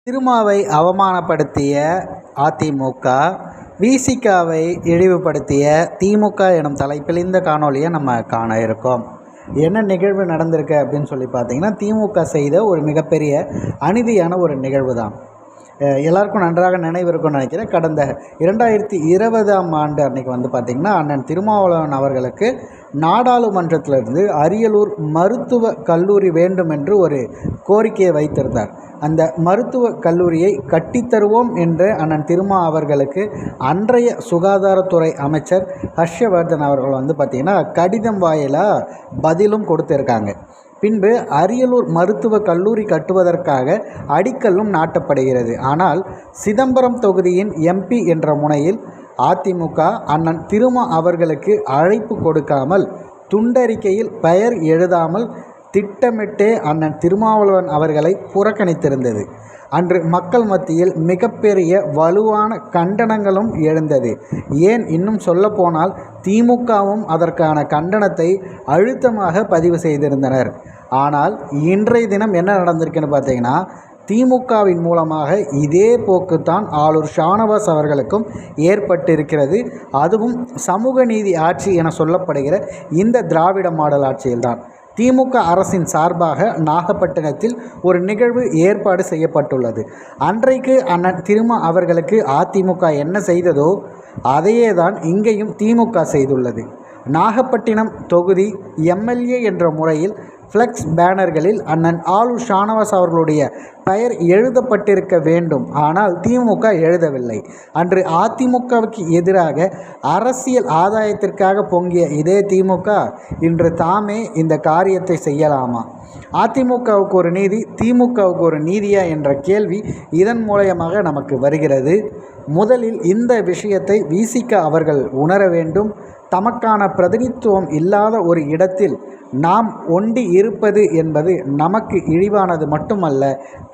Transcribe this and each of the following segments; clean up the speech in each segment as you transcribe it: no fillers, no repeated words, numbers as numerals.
திருமாவை அவமானப்படுத்திய அதிமுக, விசிகாவை இழிவுபடுத்திய திமுக எனும் தலைப்பில் இந்த காணொலியை நம்ம காண இருக்கோம். என்ன நிகழ்வு நடந்திருக்கு அப்படின்னு சொல்லி பார்த்தீங்கன்னா, திமுக செய்த ஒரு மிகப்பெரிய அநீதியான ஒரு நிகழ்வு தான். எல்லாருக்கும் நன்றாக நினைவு இருக்கும்னு நினைக்கிறேன். கடந்த 2020ஆம் ஆண்டு அன்றைக்கி பார்த்திங்கன்னா, அண்ணன் திருமாவளவன் அவர்களுக்கு நாடாளுமன்றத்திலிருந்து அரியலூர் மருத்துவ கல்லூரி வேண்டும் என்று ஒரு கோரிக்கையை வைத்திருந்தார். அந்த மருத்துவ கல்லூரியை கட்டித்தருவோம் என்று அண்ணன் திருமா அவர்களுக்கு அன்றைய சுகாதாரத்துறை அமைச்சர் ஹர்ஷவர்தன் அவர்கள் பார்த்திங்கன்னா கடிதம் வாயிலாக பதிலும் கொடுத்திருக்காங்க. பின்பு அரியலூர் மருத்துவ கல்லூரி கட்டுவதற்காக அடிக்கல்லும் நாட்டப்படுகிறது. ஆனால் சிதம்பரம் தொகுதியின் எம்பி என்ற முனையில் அதிமுக அண்ணன் திருமா அவர்களுக்கு அழைப்பு கொடுக்காமல், துண்டறிக்கையில் பெயர் எழுதாமல் திட்டமிட்டே அண்ணன் திருமாவளவன் அவர்களை புறக்கணித்திருந்தது. அன்று மக்கள் மத்தியில் மிகப்பெரிய வலுவான கண்டனங்களும் எழுந்தது. ஏன் இன்னும் சொல்லப்போனால் திமுகவும் அதற்கான கண்டனத்தை அழுத்தமாக பதிவு செய்திருந்தனர். ஆனால் இன்றைய தினம் என்ன நடந்திருக்குன்னு பார்த்தீங்கன்னா, திமுகவின் மூலமாக இதே போக்குத்தான் ஆளுநர் ஷானவாஸ் அவர்களுக்கும் ஏற்பட்டிருக்கிறது. அதுவும் சமூக நீதி ஆட்சி என சொல்லப்படுகிற இந்த திராவிட மாடல் ஆட்சியில்தான். திமுக அரசின் சார்பாக நாகப்பட்டினத்தில் ஒரு நிகழ்வு ஏற்பாடு செய்யப்பட்டுள்ளது. அன்றைக்கு அண்ணன் திருமா அவர்களுக்கு அதிமுக என்ன செய்ததோ அதையே தான் இங்கேயும் திமுக செய்துள்ளது. நாகப்பட்டினம் தொகுதி எம்எல்ஏ என்ற முறையில் ஃப்ளெக்ஸ் பேனர்களில் அண்ணன் ஆளுநர் ஷானவாஸ் அவர்களுடைய பெயர் எழுதப்பட்டிருக்க வேண்டும். ஆனால் திமுக எழுதவில்லை. அன்று அதிமுகவுக்கு எதிராக அரசியல் ஆதாயத்திற்காக பொங்கிய இதே திமுக இன்று தாமே இந்த காரியத்தை செய்யலாமா? அதிமுகவுக்கு ஒரு நீதி, திமுகவுக்கு ஒரு நீதியா என்ற கேள்வி இதன் மூலமாக நமக்கு வருகிறது. முதலில் இந்த விஷயத்தை விசிக அவர்கள் உணர வேண்டும். தமக்கான பிரதிநிதித்துவம் இல்லாத ஒரு இடத்தில் நாம் ஒண்டி இருப்பது என்பது நமக்கு இழிவானது மட்டுமல்ல,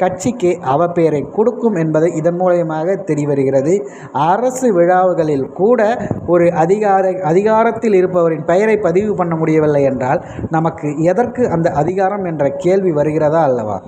கட்சிக்கு அவப்பெயரை கொடுக்கும் என்பதை இதன் மூலமாக தெரியவருகிறது. அரசு விழாவுகளில் கூட ஒரு அதிகாரத்தில் இருப்பவரின் பெயரை பதிவு பண்ண முடியவில்லை என்றால் நமக்கு எதற்கு அந்த அதிகாரம் என்ற கேள்வி வருகிறதா அல்லவா?